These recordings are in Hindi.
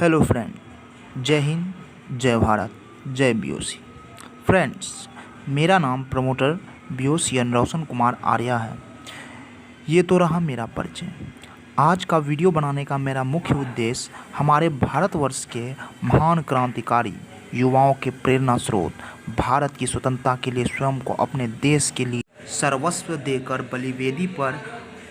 हेलो फ्रेंड, जय हिंद, जय भारत, जय बीओसी। फ्रेंड्स, मेरा नाम प्रमोटर बीओसीएन रोशन कुमार आर्या है। ये तो रहा मेरा परिचय। आज का वीडियो बनाने का मेरा मुख्य उद्देश्य हमारे भारतवर्ष के महान क्रांतिकारी युवाओं के प्रेरणा स्रोत, भारत की स्वतंत्रता के लिए स्वयं को अपने देश के लिए सर्वस्व देकर बलिवेदी पर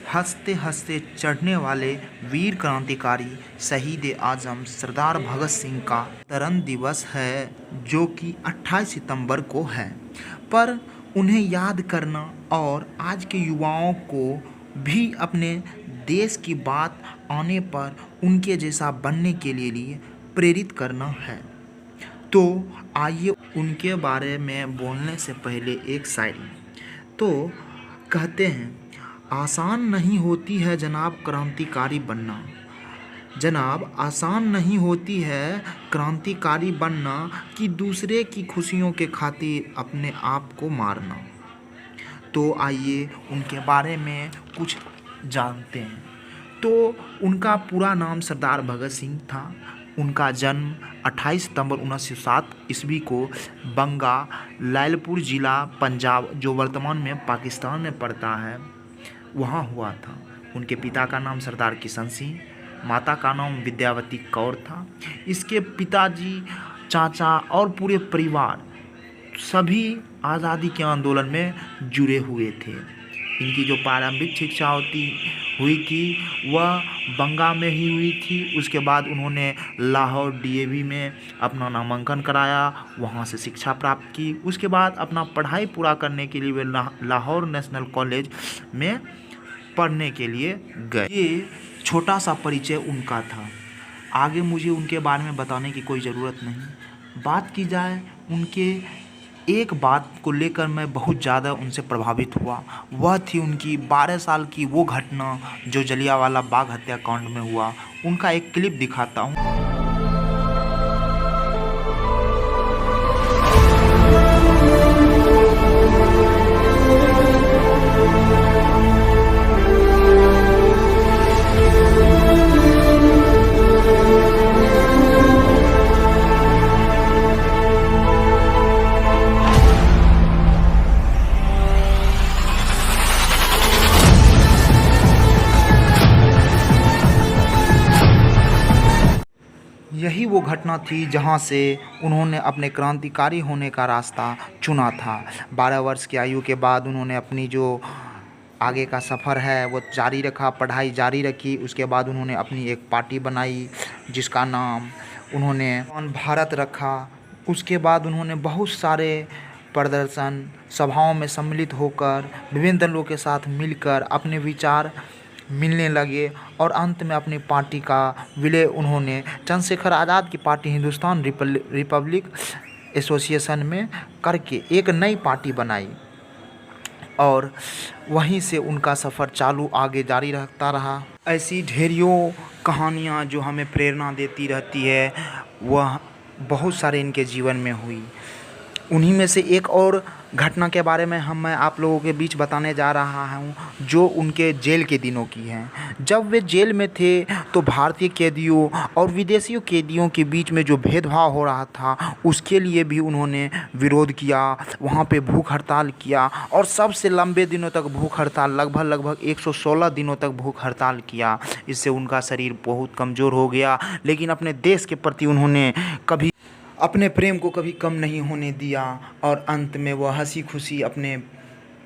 हंसते हंसते चढ़ने वाले वीर क्रांतिकारी शहीद आजम सरदार भगत सिंह का तरन दिवस है, जो कि 28 सितंबर को है। पर उन्हें याद करना और आज के युवाओं को भी अपने देश की बात आने पर उनके जैसा बनने के लिए प्रेरित करना है। तो आइए उनके बारे में बोलने से पहले एक शायरी। तो कहते हैं, आसान नहीं होती है जनाब क्रांतिकारी बनना, जनाब आसान नहीं होती है क्रांतिकारी बनना, कि दूसरे की खुशियों के खातिर अपने आप को मारना। तो आइए उनके बारे में कुछ जानते हैं। तो उनका पूरा नाम सरदार भगत सिंह था। उनका जन्म 28 सितंबर 1907 ईस्वी को बंगा लैलपुर ज़िला पंजाब, जो वर्तमान में पाकिस्तान में पड़ता है, वहाँ हुआ था। उनके पिता का नाम सरदार किशन सिंह, माता का नाम विद्यावती कौर था। इसके पिताजी, चाचा और पूरे परिवार सभी आज़ादी के आंदोलन में जुड़े हुए थे। इनकी जो प्रारंभिक शिक्षा हुई थी वह बंगा में ही हुई थी। उसके बाद उन्होंने लाहौर डीएवी में अपना नामांकन कराया, वहाँ से शिक्षा प्राप्त की। उसके बाद अपना पढ़ाई पूरा करने के लिए वे लाहौर नेशनल कॉलेज में पढ़ने के लिए गए। ये छोटा सा परिचय उनका था। आगे मुझे उनके बारे में बताने की कोई ज़रूरत नहीं। बात की जाए उनके, एक बात को लेकर मैं बहुत ज़्यादा उनसे प्रभावित हुआ। वह थी उनकी 12 साल की वो घटना जो जलियांवाला बाग हत्याकांड में हुआ। उनका एक क्लिप दिखाता हूँ। यही वो घटना थी जहां से उन्होंने अपने क्रांतिकारी होने का रास्ता चुना था। 12 वर्ष की आयु के बाद उन्होंने अपनी जो आगे का सफ़र है वो जारी रखा, पढ़ाई जारी रखी। उसके बाद उन्होंने अपनी एक पार्टी बनाई जिसका नाम उन्होंने भारत रखा। उसके बाद उन्होंने बहुत सारे प्रदर्शन सभाओं में सम्मिलित होकर विभिन्न दलों के साथ मिलकर अपने विचार मिलने लगे और अंत में अपनी पार्टी का विलय उन्होंने चंद्रशेखर आज़ाद की पार्टी हिंदुस्तान रिपब्लिक एसोसिएशन में करके एक नई पार्टी बनाई और वहीं से उनका सफ़र चालू आगे जारी रहता रहा। ऐसी ढेरियों कहानियाँ जो हमें प्रेरणा देती रहती है, वह बहुत सारे इनके जीवन में हुई। उन्हीं में से एक और घटना के बारे में मैं आप लोगों के बीच बताने जा रहा हूँ, जो उनके जेल के दिनों की है। जब वे जेल में थे तो भारतीय कैदियों और विदेशी कैदियों के बीच में जो भेदभाव हो रहा था उसके लिए भी उन्होंने विरोध किया, वहाँ पे भूख हड़ताल किया और सबसे लंबे दिनों तक भूख हड़ताल, लगभग 116 दिनों तक भूख हड़ताल किया। इससे उनका शरीर बहुत कमज़ोर हो गया, लेकिन अपने देश के प्रति उन्होंने कभी अपने प्रेम को कभी कम नहीं होने दिया और अंत में वह हंसी खुशी अपने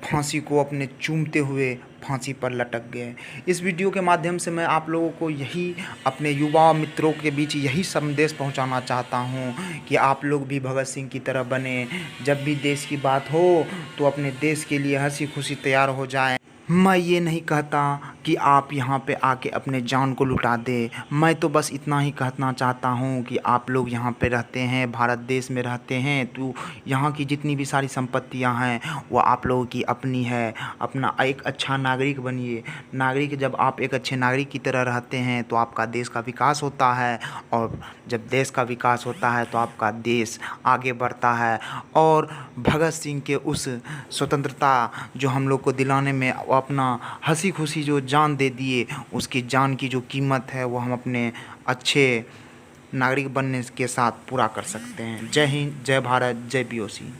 फांसी को अपने चूमते हुए फांसी पर लटक गए। इस वीडियो के माध्यम से मैं आप लोगों को यही अपने युवा मित्रों के बीच यही संदेश पहुंचाना चाहता हूं कि आप लोग भी भगत सिंह की तरह बने। जब भी देश की बात हो तो अपने देश के लिए हंसी खुशी तैयार हो जाएं। मैं ये नहीं कहता कि आप यहाँ पे आके अपने जान को लुटा दें। मैं तो बस इतना ही कहना चाहता हूँ कि आप लोग यहाँ पे रहते हैं, भारत देश में रहते हैं, तो यहाँ की जितनी भी सारी संपत्तियाँ हैं वो आप लोगों की अपनी है। अपना एक अच्छा नागरिक बनिए। नागरिक, जब आप एक अच्छे नागरिक की तरह रहते हैं तो आपका देश का विकास होता है, और जब देश का विकास होता है तो आपका देश आगे बढ़ता है। और भगत सिंह के उस स्वतंत्रता जो हम लोग को दिलाने में अपना हंसी खुशी जो जान दे दिए, उसकी जान की जो कीमत है वो हम अपने अच्छे नागरिक बनने के साथ पूरा कर सकते हैं। जय हिंद, जय भारत, जय बीओसी।